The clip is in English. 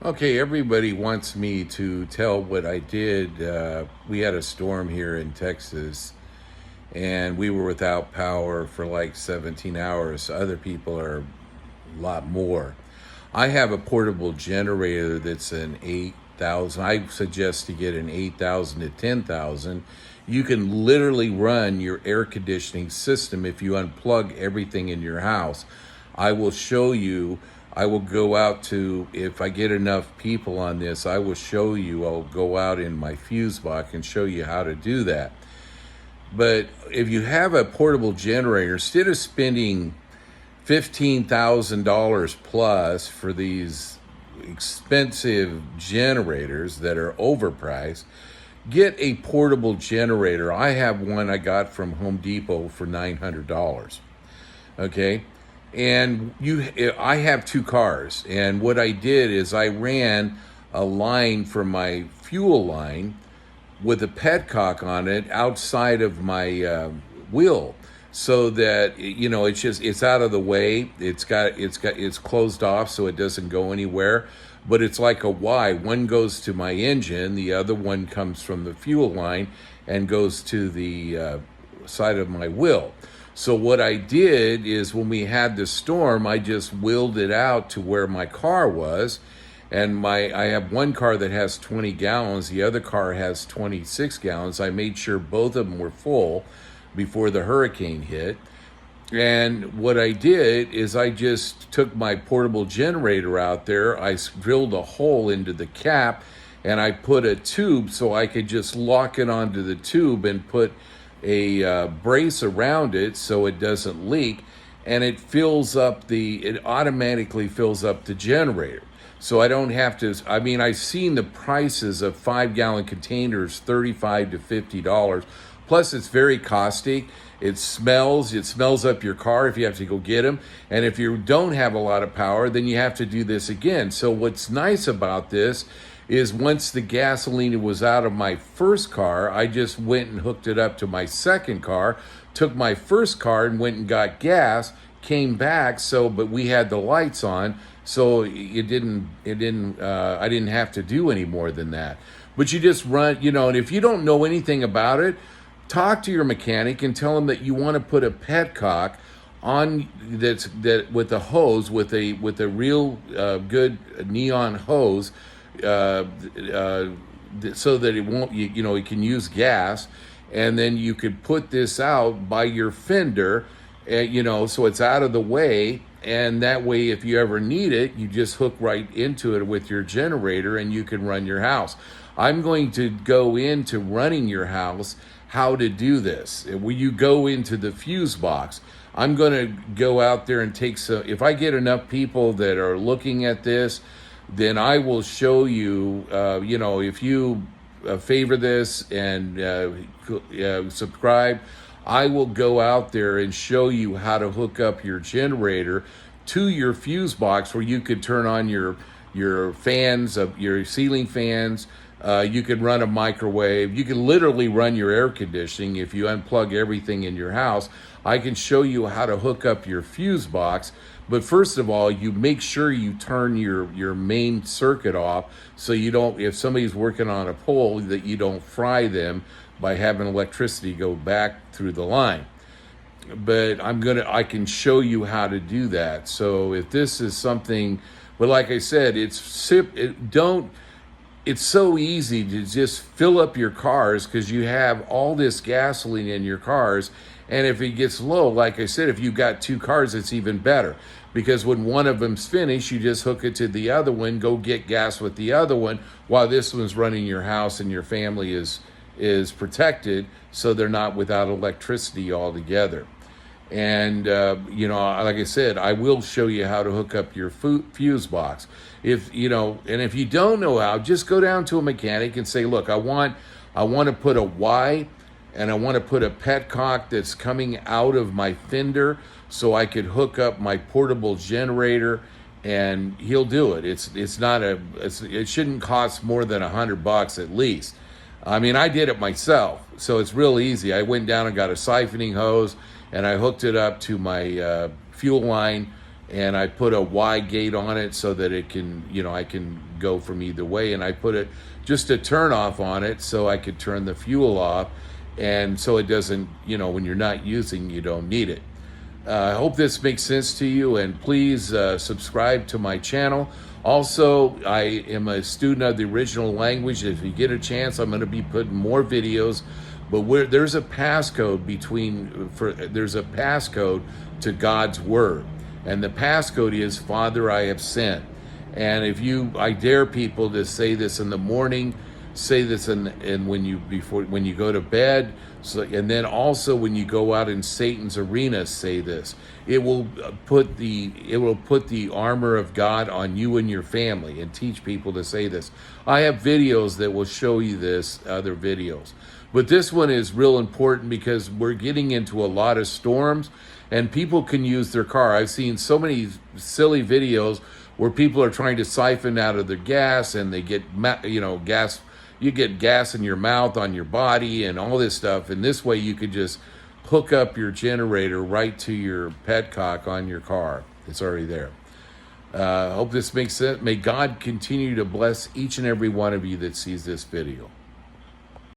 Okay, everybody wants me to tell what I did. We had a storm here in Texas and we were without power for like 17 hours. Other people are a lot more. I have a portable generator that's an 8,000. I suggest to get an 8,000 to 10,000. You can literally run your air conditioning system if you unplug everything in your house. I will show you. I will go out to, if I get enough people on this, I will show you. I'll go out in my fuse box and show you how to do that. But if you have a portable generator, instead of spending $15,000 plus for these expensive generators that are overpriced, get a portable generator. I have one I got from Home Depot for $900. Okay? And I have two cars, and what I did is I ran a line from my fuel line with a petcock on it outside of my wheel, so that it's out of the way. It's closed off so it doesn't go anywhere. But it's like a Y. One goes to my engine, the other one comes from the fuel line and goes to the side of my wheel. So what I did is when we had the storm, I just wheeled it out to where my car was. And I have one car that has 20 gallons. The other car has 26 gallons. I made sure both of them were full before the hurricane hit. And what I did is I just took my portable generator out there. I drilled a hole into the cap and I put a tube so I could just lock it onto the tube and put a brace around it so it doesn't leak, and it automatically fills up the generator. So I don't have to, I've seen the prices of 5-gallon containers, $35 to $50. Plus it's very caustic. It smells up your car if you have to go get them. And if you don't have a lot of power, then you have to do this again. So what's nice about this is once the gasoline was out of my first car, I just went and hooked it up to my second car, took my first car and went and got gas, came back, but we had the lights on, so I didn't have to do any more than that. But you just run, and if you don't know anything about it, talk to your mechanic and tell him that you want to put a petcock on that with a hose, with a real good neon hose, so that it won't, you can use gas, and then you could put this out by your fender, so it's out of the way, and that way if you ever need it, you just hook right into it with your generator and you can run your house. I'm going to go into running your house, how to do this. When you go into the fuse box, I'm going to go out there and take some, if I get enough people that are looking at this, then I will show you, if you favor this and subscribe, I will go out there and show you how to hook up your generator to your fuse box, where you could turn on your fans, your ceiling fans. You could run a microwave. You can literally run your air conditioning if you unplug everything in your house. I can show you how to hook up your fuse box. But first of all, you make sure you turn your main circuit off, so you don't, if somebody's working on a pole, that you don't fry them by having electricity go back through the line. But I can show you how to do that. So if this is something, but like I said, it's so easy to just fill up your cars, because you have all this gasoline in your cars. And if it gets low, like I said, if you've got two cars, it's even better, because when one of them's finished, you just hook it to the other one, go get gas with the other one, while this one's running your house and your family is protected, so they're not without electricity altogether. And like I said, I will show you how to hook up your fuse box. If you don't know how, just go down to a mechanic and say, look, I want to put a Y, and I want to put a petcock that's coming out of my fender, so I could hook up my portable generator, and he'll do it. It shouldn't cost more than $100 at least. I did it myself, so it's real easy. I went down and got a siphoning hose, and I hooked it up to my fuel line, and I put a Y gate on it so that it can, I can go from either way. And I put it just a turn off on it so I could turn the fuel off, and so it doesn't, when you're not using, you don't need it. I hope this makes sense to you, and please subscribe to my channel. Also, I am a student of the original language. If you get a chance, I'm going to be putting more videos. But there's a passcode there's a passcode to God's word, and the passcode is Father, I have sent. And I dare people to say this in the morning, say this when you go to bed. So, and then also when you go out in Satan's arena, say this. It will put the armor of God on you and your family, and teach people to say this. I have videos that will show you this, other videos. But this one is real important because we're getting into a lot of storms, and people can use their car. I've seen so many silly videos where people are trying to siphon out of their gas, and they get gas. You get gas in your mouth, on your body, and all this stuff. And this way you could just hook up your generator right to your petcock on your car. It's already there. Hope this makes sense. May God continue to bless each and every one of you that sees this video.